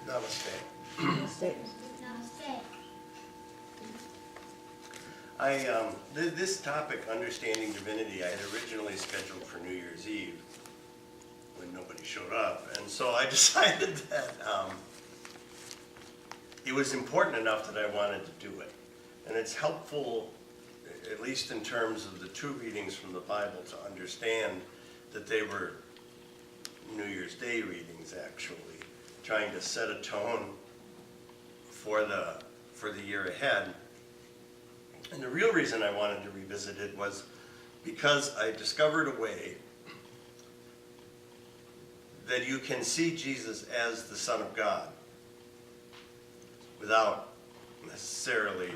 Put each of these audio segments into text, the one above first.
Namaste. Namaste. This topic, understanding divinity, I had originally scheduled for New Year's Eve when nobody showed up, and so I decided that it was important enough that I wanted to do it. And it's helpful, at least in terms of the two readings from the Bible, to understand that they were New Year's Day readings, actually, trying to set a tone for the year ahead. And the real reason I wanted to revisit it was because I discovered a way that you can see Jesus as the Son of God without necessarily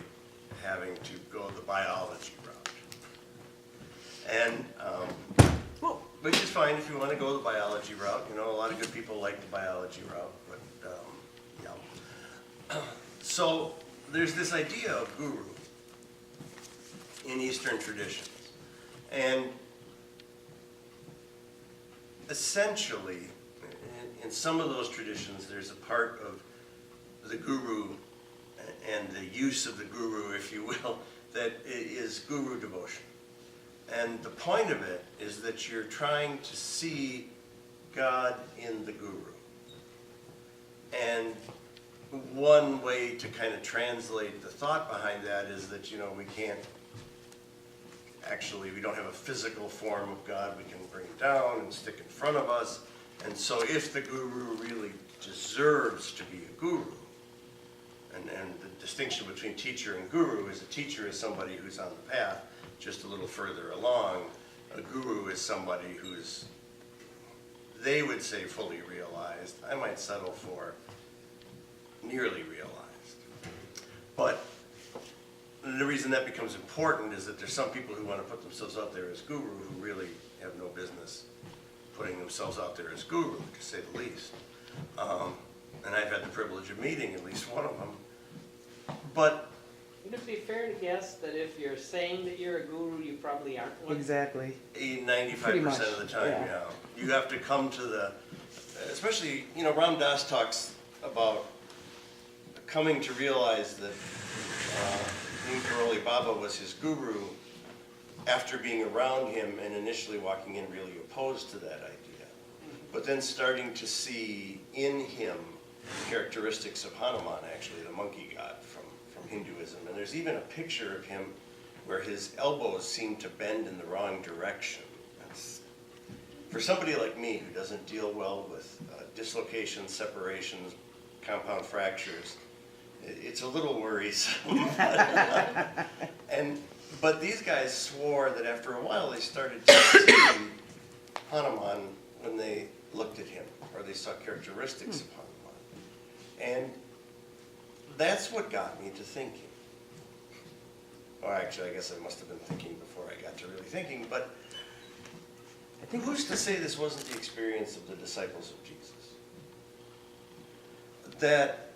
having to go the biology route. And which is fine if you want to go the biology route. You know, a lot of good people like the biology route, but yeah. So there's this idea of guru in Eastern traditions. And essentially, in some of those traditions, there's a part of the guru and the use of the guru, if you will, that is guru devotion. And the point of it is that you're trying to see God in the guru. And one way to kind of translate the thought behind that is that, you know, we don't have a physical form of God we can bring down and stick in front of us. And so if the guru really deserves to be a guru, and the distinction between teacher and guru is a teacher is somebody who's on the path just a little further along. A guru is somebody who's, they would say, fully realized. I might settle for nearly realized. But the reason that becomes important is that there's some people who want to put themselves out there as guru who really have no business putting themselves out there as guru, to say the least. And I've had the privilege of meeting at least one of them. But would it be fair to guess that if you're saying that you're a guru, you probably aren't one? Exactly. 95% of the time, yeah. You have to come to the, especially, you know, Ram Dass talks about coming to realize that Karoli Baba was his guru after being around him and initially walking in really opposed to that idea. But then starting to see in him characteristics of Hanuman, actually, the monkey god from Hinduism. And there's even a picture of him where his elbows seem to bend in the wrong direction. For somebody like me who doesn't deal well with dislocations, separations, compound fractures, it's a little worrisome. But these guys swore that after a while they started to see Hanuman when they looked at him, or they saw characteristics of Hanuman. And that's what got me to thinking. Or actually, I guess I must have been thinking before I got to really thinking, but I think who's to say this wasn't the experience of the disciples of Jesus? That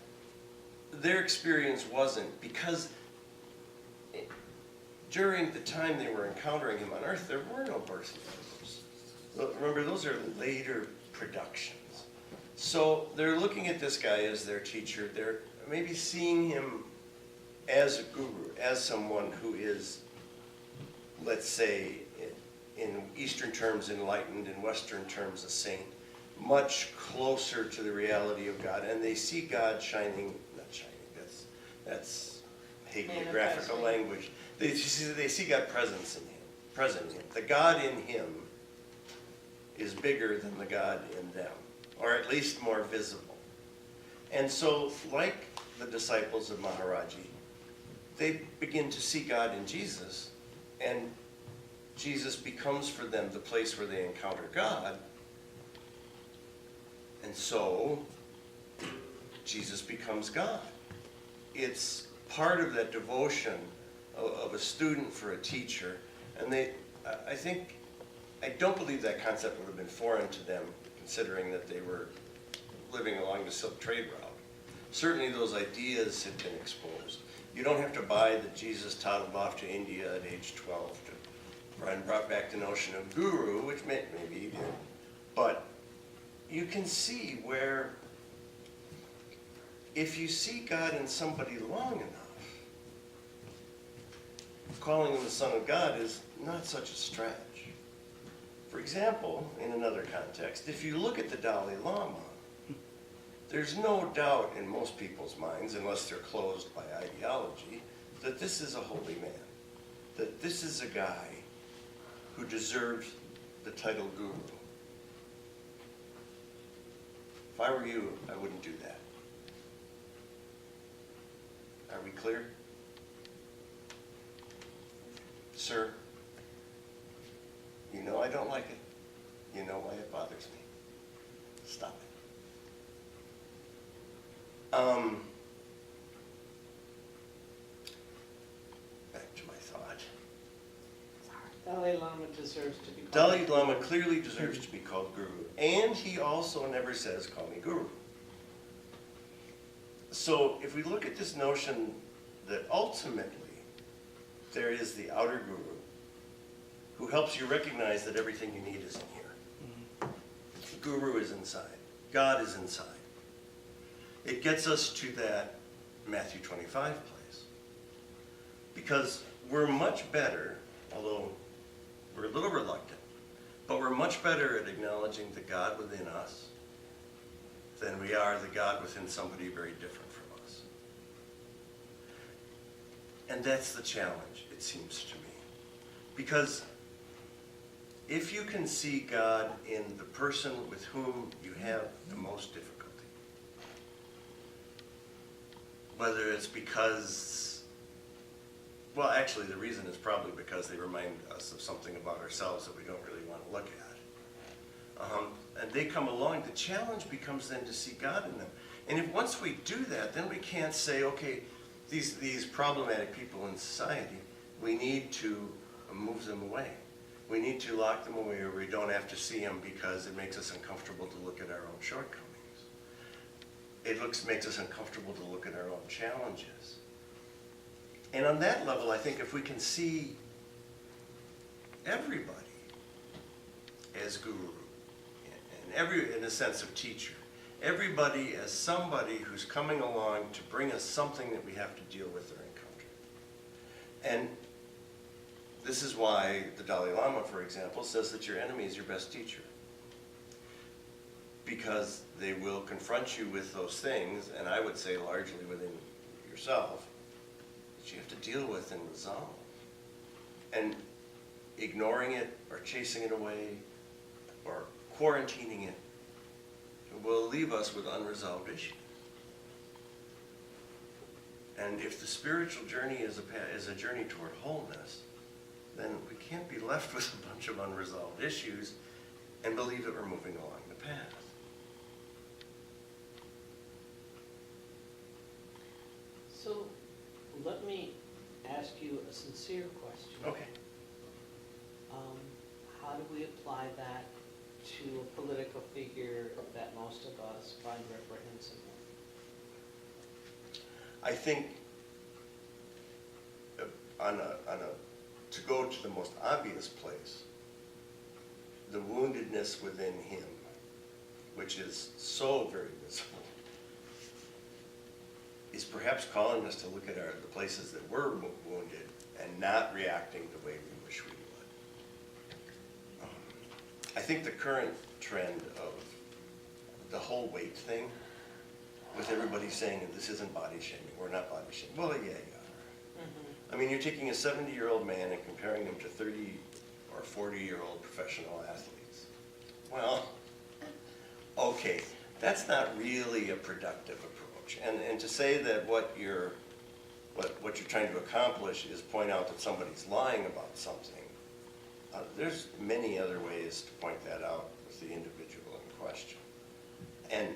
their experience wasn't, because during the time they were encountering him on earth, there were no birth miracles. Remember, those are later productions. So they're looking at this guy as their teacher. They're maybe seeing him as a guru, as someone who is, let's say, in Eastern terms enlightened, in Western terms a saint, much closer to the reality of God. And they see God shining, not shining, that's hagiographical language. They see God present in him. The God in him is bigger than the God in them, or at least more visible. And so, like the disciples of Maharaji, they begin to see God in Jesus, and Jesus becomes for them the place where they encounter God. And so, Jesus becomes God. It's part of that devotion of a student for a teacher, and I don't believe that concept would have been foreign to them, considering that they were living along the Silk Trade route. Certainly those ideas had been exposed. You don't have to buy that Jesus toddled off to India at age 12 and brought back the notion of guru, which maybe he did. But you can see where if you see God in somebody long enough, calling him the Son of God is not such a stretch. For example, in another context, if you look at the Dalai Lama, there's no doubt in most people's minds, unless they're closed by ideology, that this is a holy man, that this is a guy who deserves the title guru. If I were you, I wouldn't do that. Are we clear? Sir, you know I don't like it. You know why it bothers me. Stop it. Back to my thought. Dalai Lama deserves to be called. Dalai Lama clearly deserves to be called guru, and he also never says, call me guru. So if we look at this notion that ultimately there is the outer guru who helps you recognize that everything you need is in here. The guru is inside. God is inside. It gets us to that Matthew 25 place. Because we're much better, although we're a little reluctant, but we're much better at acknowledging the God within us than we are the God within somebody very different from us. And that's the challenge, it seems to me. Because if you can see God in the person with whom you have the most difficulty, whether it's because, well, actually the reason is probably because they remind us of something about ourselves that we don't really want to look at. And they come along, the challenge becomes then to see God in them. And if once we do that, then we can't say, okay, these problematic people in society, we need to move them away. We need to lock them away, or we don't have to see them because it makes us uncomfortable to look at our own shortcomings. It makes us uncomfortable to look at our own challenges. And on that level, I think if we can see everybody as guru, and in a sense of teacher, everybody as somebody who's coming along to bring us something that we have to deal with or encounter. And this is why the Dalai Lama, for example, says that your enemy is your best teacher. Because they will confront you with those things, and I would say largely within yourself, that you have to deal with and resolve. And ignoring it or chasing it away or quarantining it will leave us with unresolved issues. And if the spiritual journey is a journey toward wholeness, then we can't be left with a bunch of unresolved issues and believe that we're moving along the path. So let me ask you a sincere question. Okay. How do we apply that to a political figure that most of us find reprehensible? I think to go to the most obvious place, the woundedness within him, which is so very visible, is perhaps calling us to look at the places that we're wounded and not reacting the way we wish we would. I think the current trend of the whole weight thing, with everybody saying that this isn't body shaming, we're not body shaming. Well, yeah, you are. Mm-hmm. I mean, you're taking a 70-year-old man and comparing him to 30 or 40-year-old professional athletes. Well, okay, that's not really a productive approach. And to say that what you're trying to accomplish is point out that somebody's lying about something, there's many other ways to point that out with the individual in question. And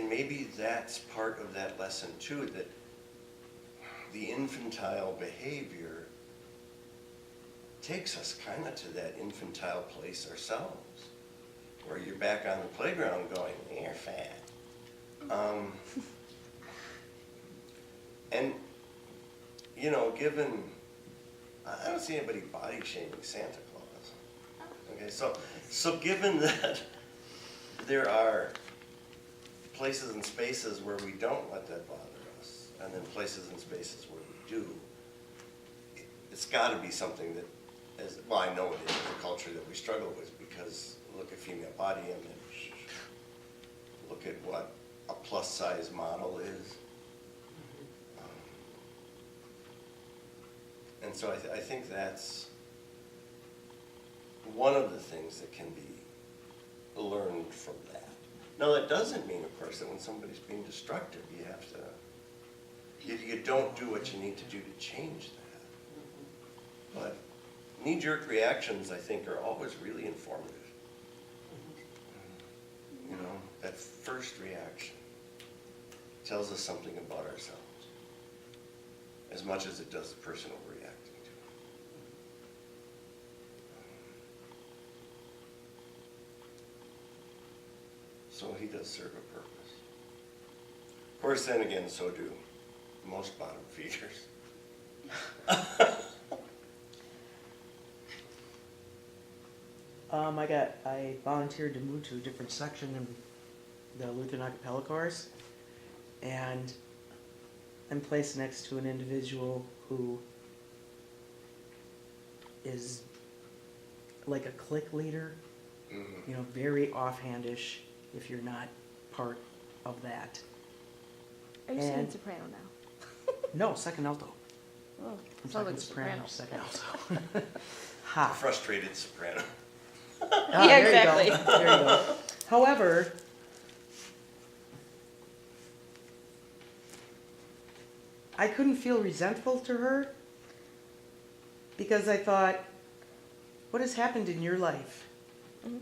maybe that's part of that lesson too, that the infantile behavior takes us kind of to that infantile place ourselves, where you're back on the playground going, you're fat. And, you know, given, I don't see anybody body shaming Santa Claus. Okay, so given that there are places and spaces where we don't let that bother us, and then places and spaces where we do. It's got to be something that, well, I know it is a culture that we struggle with, because look at female body image, look at what a plus size model is. And so I think that's one of the things that can be learned from that. Now, that doesn't mean, of course, that when somebody's being destructive, you have to, you don't do what you need to do to change that. But knee-jerk reactions, I think, are always really informative. You know, that first reaction tells us something about ourselves, as much as it does the person we're reacting to. So he does serve a purpose. Of course, then again, so do most bottom feeders. I volunteered to move to a different section in the Lutheran Acapella Chorus, and I'm placed next to an individual who is like a clique leader, you know, very offhandish if you're not part of that. Are you singing And- soprano now? No, second alto. Oh, I'm sounds like second a soprano. second alto. A Ha. frustrated soprano. Ah, Yeah, there you go. exactly. There you go. However, I couldn't feel resentful to her because I thought, what has happened in your life Mhm.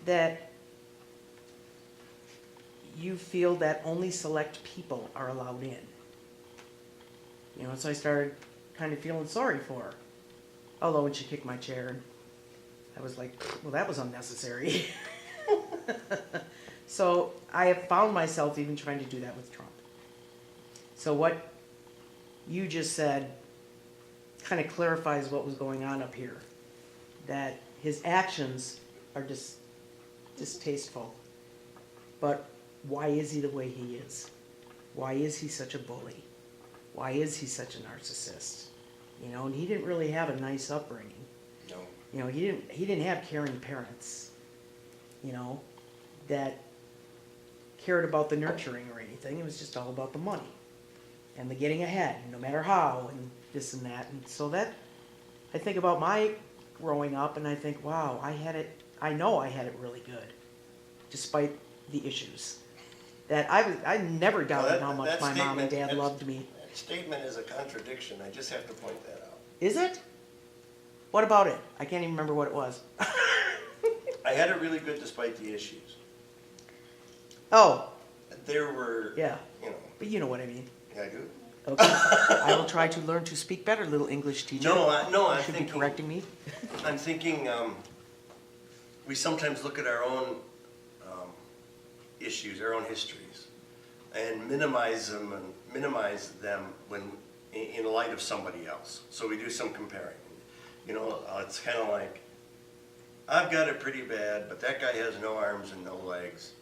that you feel that only select people are allowed in? You know, so I started kind of feeling sorry for her. Although when she kicked my chair, I was like, well, that was unnecessary. So I have found myself even trying to do that with Trump. So what you just said kind of clarifies what was going on up here. That his actions are just distasteful. But why is he the way he is? Why is he such a bully? Why is he such a narcissist? You know, and he didn't really have a nice upbringing. No. You know, he didn't have caring parents, you know, that cared about the nurturing or anything. It was just all about the money and the getting ahead, no matter how, and this and that. And so that, I think about my growing up, and I think, wow, I know I had it really good, despite the issues. That I never doubted how much my mom and dad loved me. That statement is a contradiction. I just have to point that out. Is it? What about it? I can't even remember what it was. I had it really good despite the issues. Oh, There were, yeah, you know, but you know what I mean. yeah, I do. Okay. I will try to learn to speak better, little English teacher. No, You I'm should thinking. be correcting me. I'm thinking, we sometimes look at our own issues, our own histories, and minimize them when in light of somebody else. So we do some comparing. You know, it's kind of like, I've got it pretty bad, but that guy has no arms and no legs.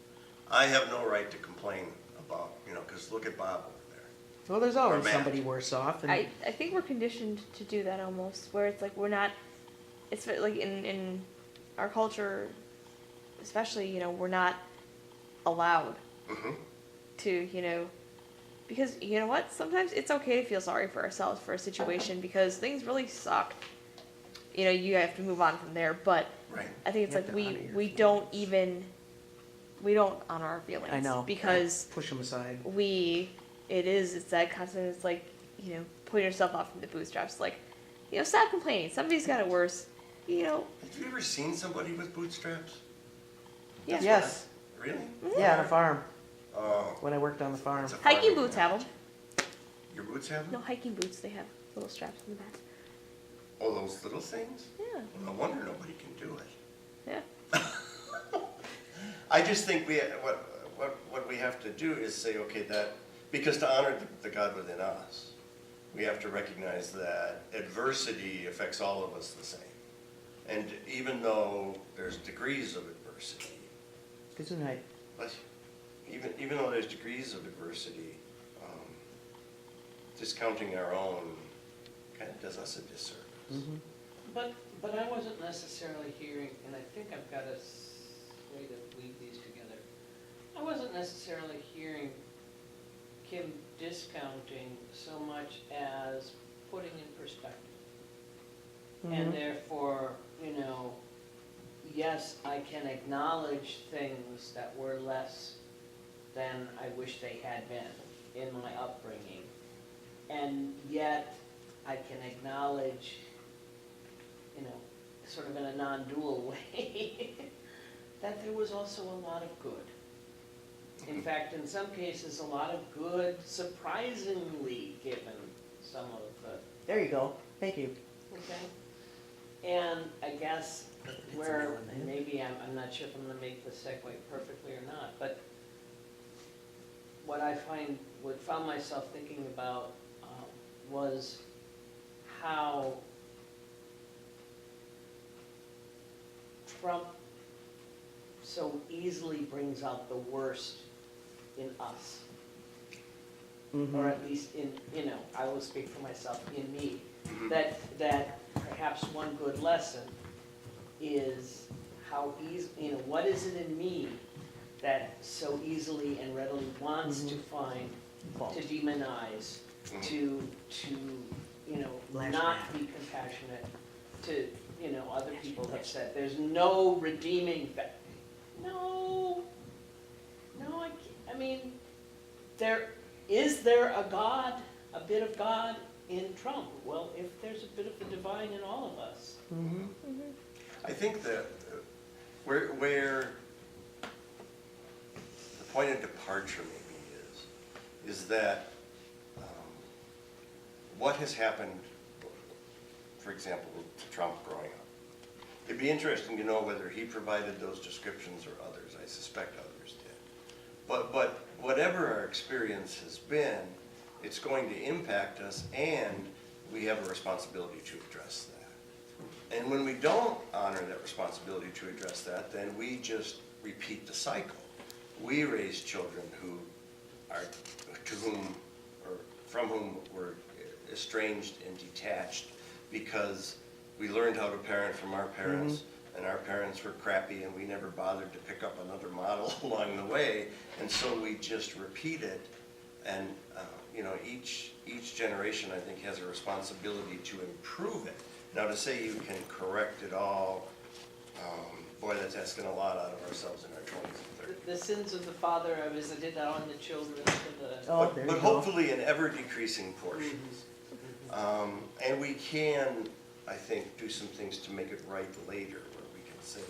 I have no right to complain about, you know, because look at Bob over there. Well, there's always Matt. somebody worse off. And I think we're conditioned to do that almost, where it's like we're not, it's like in our culture, especially, you know, we're not allowed Mm-hmm. to, you know, because you know what? Sometimes it's okay to feel sorry for ourselves for a situation because things really suck. You know, you have to move on from there, but Right. I think it's You have like to honor your we don't even, we don't honor our feelings. I know. Because push them aside. it's that constant, it's like, you know, pulling yourself off from the bootstraps. Like, you know, stop complaining. Somebody's got it worse. You know, Have you ever seen somebody with bootstraps? yeah. Yes. Really? Yeah, on a farm. Oh. When I worked on the farm. It's a Hiking farming boots have them. Your boots have them? No, hiking boots, they have little straps in the back. Oh, those little things? Yeah. No wonder nobody can do it. Yeah. I just think what we have to do is say, okay, that, because to honor the God within us, we have to recognize that adversity affects all of us the same. And even though there's degrees of adversity, Good night. bless even though there's degrees of diversity, discounting our own kind of does us a disservice. But I wasn't necessarily hearing, and I think I've got a way to weave these together. I wasn't necessarily hearing Kim discounting so much as putting in perspective. And therefore, yes, I can acknowledge things that were less than I wish they had been in my upbringing. And yet, I can acknowledge, sort of in a non-dual way, that there was also a lot of good. In fact, in some cases, a lot of good, surprisingly, given some of the, There you go. Thank you. okay? And I guess where, maybe I'm not sure if I'm gonna make the segue perfectly or not, but what I found myself thinking about was how Trump so easily brings out the worst in us, or at least in, I will speak for myself, in me. That perhaps one good lesson is how easy, what is it in me that so easily and readily wants to find, to demonize, to Lash not back. be compassionate, to, other people have said, there's no redeeming factor. No, I mean, is there a God, a bit of God in Trump? Well, if there's a bit of the divine in all of us. I think that where the point of departure maybe is that what has happened, for example, to Trump growing up. It'd be interesting to know whether he provided those descriptions or others. I suspect others did. But whatever our experience has been, it's going to impact us, and we have a responsibility to address that. And when we don't honor that responsibility to address that, then we just repeat the cycle. We raise children from whom we're estranged and detached because we learned how to parent from our parents, and our parents were crappy, and we never bothered to pick up another model along the way, and so we just repeat it. And each generation, I think, has a responsibility to improve it. Now, to say you can correct it all, boy, that's asking a lot out of ourselves in our 20s and 30s. The sins of the father are visited on the children to the. Oh, there you But go. hopefully in ever-decreasing portions. And we can, I think, do some things to make it right later, where we can say,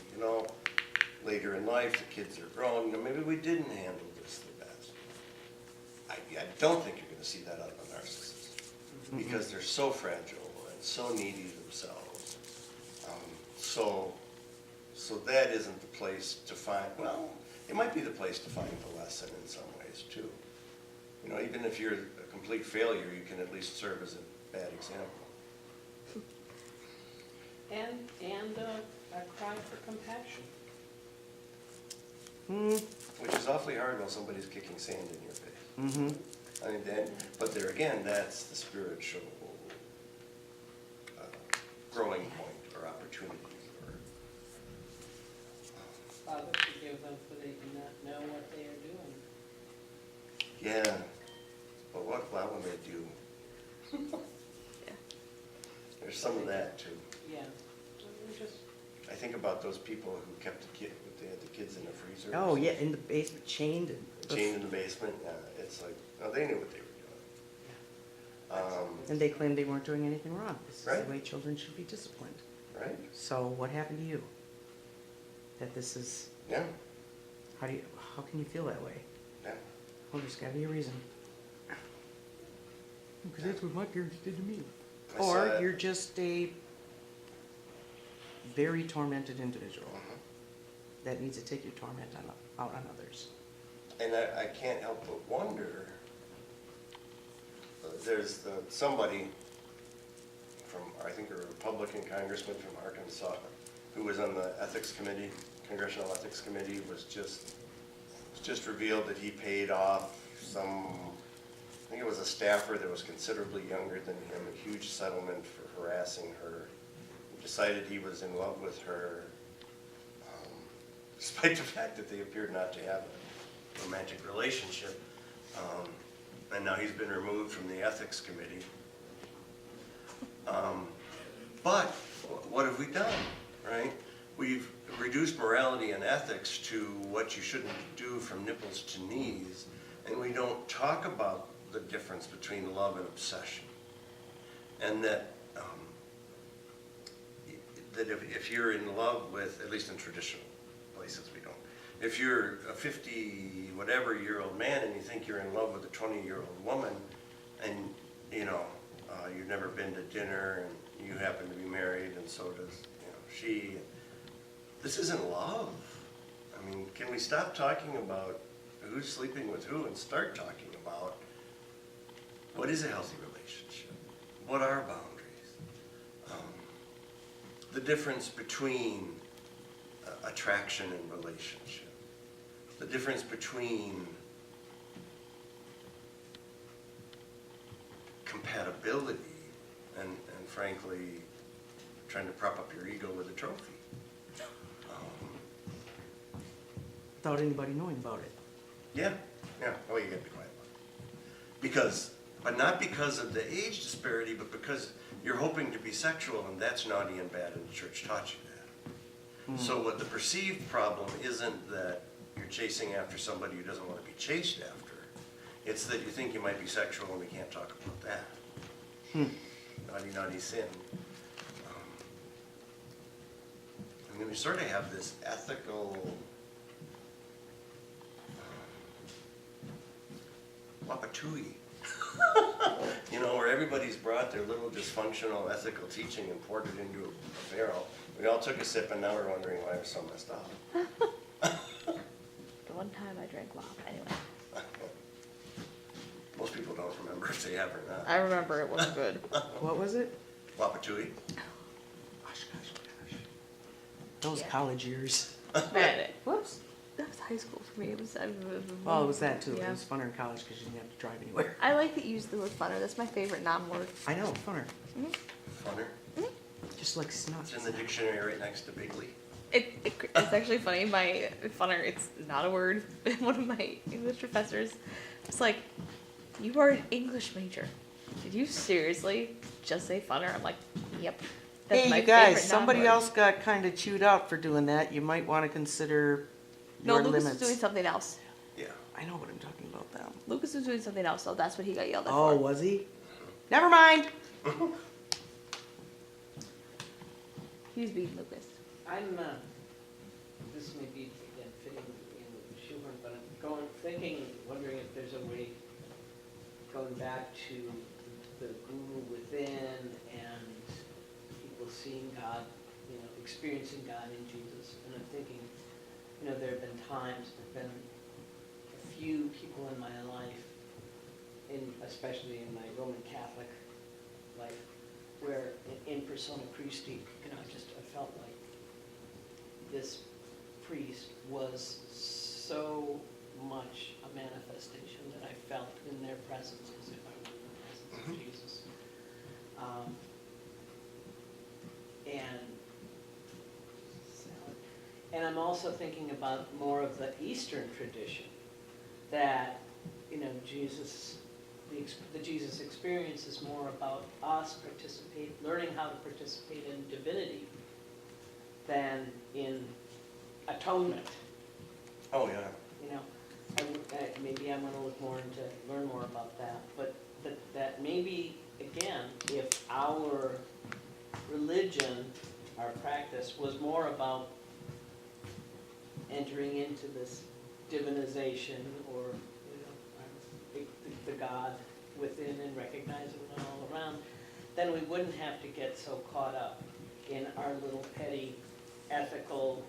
later in life, the kids are grown, maybe we didn't handle this the best. I don't think you're going to see that out of a narcissist, because they're so fragile and so needy themselves. So that isn't the place to find, well, it might be the place to find the lesson in some ways too. Even if you're a complete failure, you can at least serve as a bad example. And a cry for compassion. Which is awfully hard when somebody's kicking sand in your face. I mean, but there again, that's the spiritual growing point or opportunity. Father, forgive them, for they do not know what they are doing. Yeah, but what will they do? There's some of that too. Yeah. I think about those people who kept they had the kids in the freezer. Oh, yeah, in the basement, chained. Chained in the basement. Yeah, it's like, no, they knew what they were doing. And they claimed they weren't doing anything wrong. This is Right. the way children should be disciplined. Right? So what happened to you? That this is, Yeah, how can you feel that way? yeah. Well, there's gotta be a reason. Because that's what my parents did to me. I saw Or that. you're just a very tormented individual that needs to take your torment out on others. And I can't help but wonder, there's somebody from, I think a Republican congressman from Arkansas, who was on the ethics committee, Congressional Ethics Committee, was just It's just revealed that he paid off I think it was a staffer that was considerably younger than him, a huge settlement for harassing her. He decided he was in love with her, despite the fact that they appeared not to have a romantic relationship. And now he's been removed from the ethics committee. But what have we done, right? We've reduced morality and ethics to what you shouldn't do from nipples to knees, and we don't talk about the difference between love and obsession. And that if you're in love with, at least in traditional places we don't, if you're a 50-whatever-year-old man and you think you're in love with a 20-year-old woman, and you've never been to dinner and you happen to be married and so does she, this isn't love. I mean, can we stop talking about who's sleeping with who and start talking about what is a healthy relationship? What are boundaries? The difference between attraction and relationship. The difference between compatibility and frankly, trying to prop up your ego with a trophy. Without anybody knowing about it. Yeah. Oh, you gotta be quiet about it. But not because of the age disparity, but because you're hoping to be sexual, and that's naughty and bad, and the church taught you that. Mm. So what the perceived problem isn't that you're chasing after somebody who doesn't want to be chased after. It's that you think you might be sexual, and we can't talk about that. Naughty sin. I mean, we sort of have this ethical wapatui, where everybody's brought their little dysfunctional ethical teaching and poured it into a barrel. We all took a sip and now we're wondering why we're so messed up. The one time I drank WAP, anyway. Most people don't remember if they have or not. I remember it wasn't good. What was it? Wapatui. Gosh. Those college years. Whoops. That was high school for me. It was that too. Yeah. It was funner in college because you didn't have to drive anywhere. I like that you use the word funner. That's my favorite non-word. I know, funner. Funner. Just like snuff. It's in the dictionary right next to Bigly. It's actually funny. My funner, it's not a word. One of my English professors was like, "You are an English major. Did you seriously just say funner?" I'm like, "Yep." That's Hey, my you guys, favorite somebody non-word. else got kind of chewed out for doing that. You might want to consider No, your Lucas limits. was doing something else. Yeah. I know what I'm talking about now. Lucas was doing something else, so that's what he got yelled at Oh, for. was he? Never mind. He was beating Lucas. I'm, this may be, again, fitting in with Schumann, but I'm wondering if there's a way, going back to the guru within and people seeing God, experiencing God in Jesus. And I'm thinking, there have been times, there have been a few people in my life, especially in my Roman Catholic life, where in persona Christi, I felt like this priest was so much a manifestation that I felt in their presence as if I were in the presence of Jesus. And I'm also thinking about more of the Eastern tradition, that Jesus, the Jesus experience is more about us learning how to participate in divinity than in atonement. Oh, yeah. Maybe I'm going to learn more about that, but that maybe, again, if our religion, our practice, was more about entering into this divinization or the God within and recognizing it all around, then we wouldn't have to get so caught up in our little petty ethical,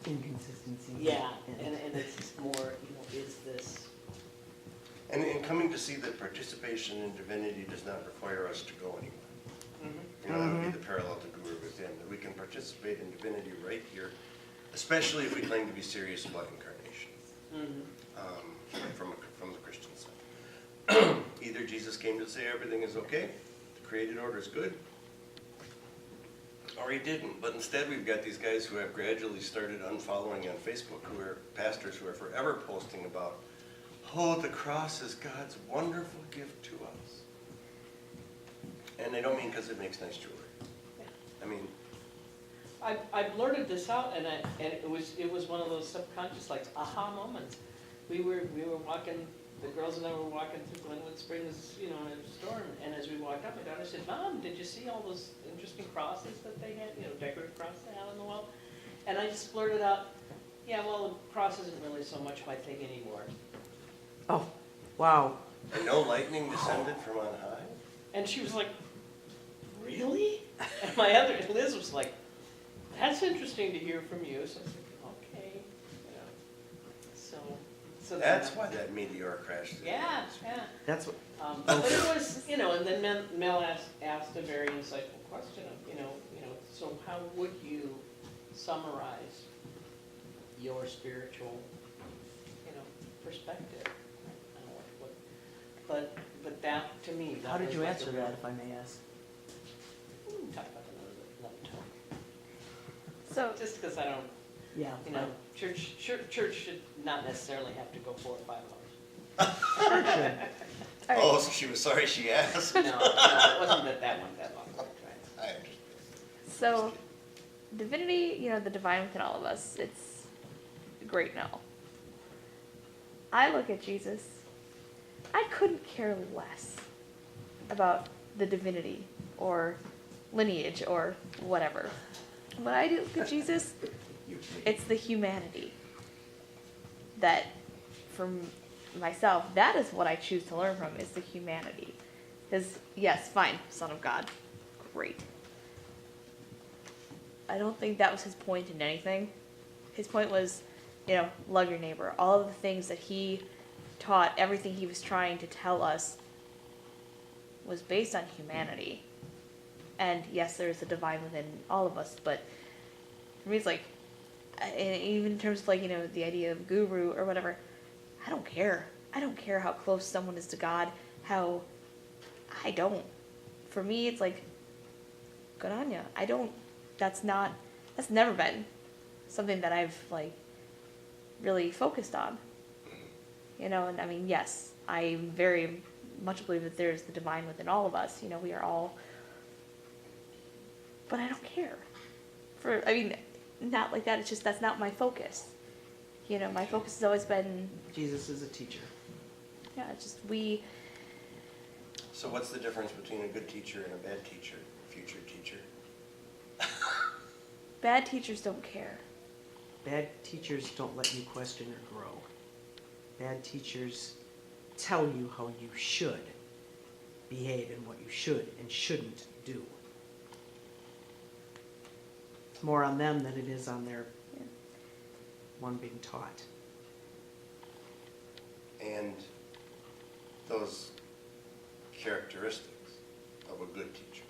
Inconsistency. yeah, and it's more, is this, And coming to see that participation in divinity does not require us to go anywhere. That would be the parallel to Guru Within, that we can participate in divinity right here Especially if we claim to be serious about incarnation, Mhm. from the Christian side. Either Jesus came to say everything is okay, the created order is good, or he didn't. But instead we've got these guys who have gradually started unfollowing on Facebook, who are pastors who are forever posting about, oh, the cross is God's wonderful gift to us. And they don't mean because it makes nice jewelry. I mean, I blurted this out, and it was one of those subconscious, like, aha moments. We were walking, the girls and I were walking through Glenwood Springs, you know, in a storm, and as we walked up, my daughter said, Mom, did you see all those interesting crosses that they had, you know, decorative crosses they had on the wall? And I just blurted out, yeah, well, the cross isn't really so much my thing anymore. Oh, wow. and no lightning descended from on high. And she was like, really? And my other, Liz was like, that's interesting to hear from you. So I was like, okay, you know. So That's why that meteor crashed. Yeah, yeah. That's what, But it was, you know, and then Mel asked a very insightful question of, you know, so how would you summarize your spiritual, you know, perspective? I don't know but that, to me, that how did was you like answer a- that, if I may ask? We can talk about that another time. So, Just because I don't, Yeah. you know, church should not necessarily have to go 4 or 5 hours. Sure should. all right. Oh, so she was sorry she asked. No, it wasn't that one that long. I understand. So, divinity, you know, the divine within all of us, it's great and all. I look at Jesus, I couldn't care less about the divinity or lineage or whatever. When I look at Jesus, it's the humanity that, from myself, that is what I choose to learn from, is the humanity. Because, yes, fine, Son of God, great. I don't think that was his point in anything. His point was, you know, love your neighbor. All of the things that he taught, everything he was trying to tell us was based on humanity. And yes, there's a divine within all of us, but for me it's like, even in terms of like, you know, the idea of guru or whatever, I don't care. I don't care how close someone is to God, I don't. For me, it's like, good on ya. That's never been something that I've like really focused on. You know, and I mean, yes, I very much believe that there's the divine within all of us. You know, we are all, but I don't care. Not like that. It's just, that's not my focus. You know, my focus has always been, Jesus is a teacher. yeah, it's just So what's the difference between a good teacher and a bad teacher, future teacher? bad teachers don't care. Bad teachers don't let you question or grow. Bad teachers tell you how you should behave and what you should and shouldn't do. It's more on them than it is on their Yeah. one being taught. And those characteristics of a good teacher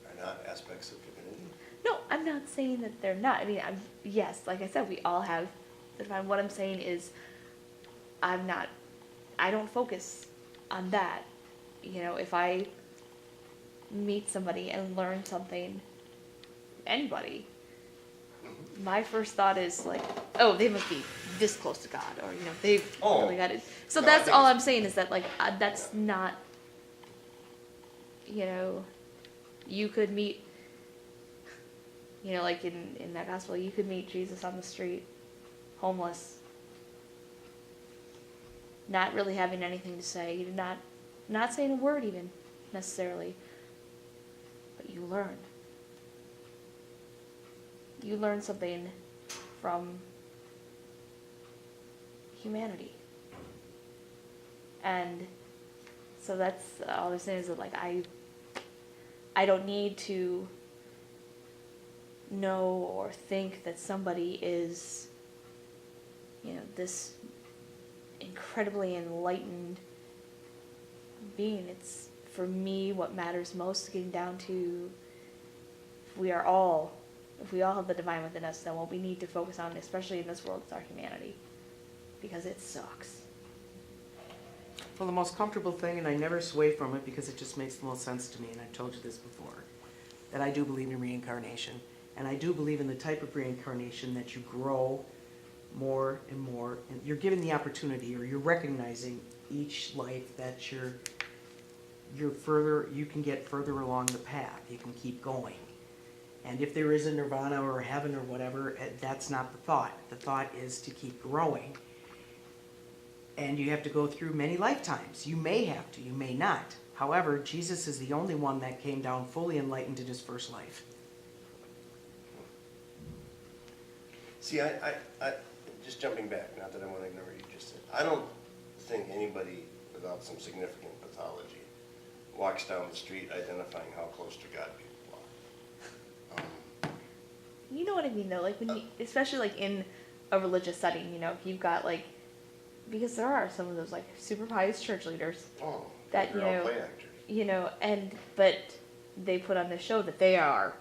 are not aspects of divinity. No, I'm not saying that they're not. I mean, yes, like I said, we all have the divine. What I'm saying is, I don't focus on that. You know, if I meet somebody and learn something, anybody, my first thought is like, oh, they must be this close to God, or, you know, they've really got it. So No, I that's think all it's- I'm saying, is that, like, that's not, you know, you could meet, you know, like in that gospel, you could meet Jesus on the street, homeless, not really having anything to say, not saying a word even, necessarily, but you learn. You learn something from humanity. And so that's all I'm saying, is that, like, I don't need to know or think that somebody is, you know, this incredibly enlightened being. It's, for me, what matters most is getting down to if we all have the divine within us, then what we need to focus on, especially in this world, is our humanity, because it sucks. Well, the most comfortable thing, and I never sway from it because it just makes the most sense to me, and I've told you this before, that I do believe in reincarnation. And I do believe in the type of reincarnation that you grow more and more, and you're given the opportunity, or you're recognizing each life that you can get further along the path, you can keep going. And if there is a nirvana or a heaven or whatever, that's not the thought. The thought is to keep growing. And you have to go through many lifetimes. You may have to, you may not. However, Jesus is the only one that came down fully enlightened in his first life. See, I just jumping back, not that I want to ignore what you just said. I don't think anybody without some significant pathology walks down the street identifying how close to God people are. You know what I mean, though? Like, when you, especially, like, in a religious setting, you know, if you've got, like, because there are some of those, like, super pious church leaders that, you they're all know, play actors. you know, but they put on this show that they are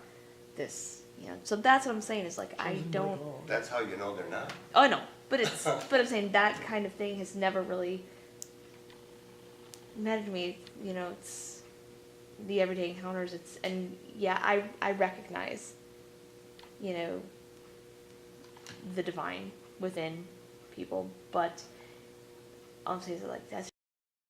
this, you know, so that's what I'm saying is, like, I don't, That's how you know they're not. oh, no, but it's, but I'm saying that kind of thing has never really mattered to me, you know, it's the everyday encounters, it's, and yeah, I recognize, you know, the divine within people, but honestly, like, that's